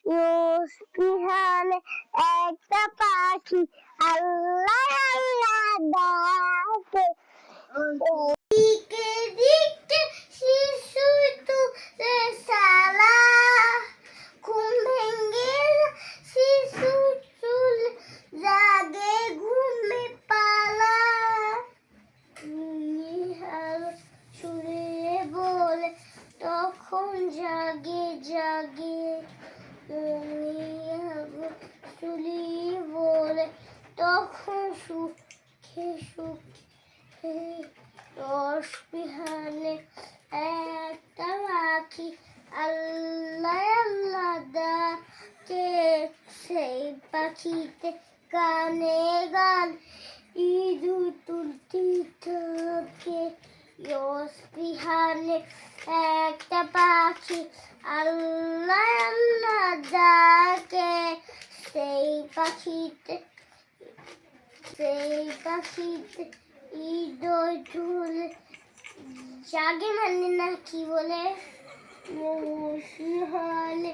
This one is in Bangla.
ইউসবিহানে একটা পাখি আল্লাহ আল্লাহ ডাকে দিকে দিকে শিশু তুলে সালা ঘুম ভেঙে শিশু চুল জাগে ঘুমে পালা শুনে বলে তখন জাগে জাগে শুনি বলে তখন সুখে সুখে রস বিহানে একটা পাখি আল্লাহ আল্লাহ ডাকে সেই পাখিতে গানে গান ইঁদুর তুলতে থাকে বিহানে একটা পাখি আল্লাহ আল্লাহ ডাকে সেই পাখিতে ইঁদুর তুলে জাগে মানে না কি বলে বিহানে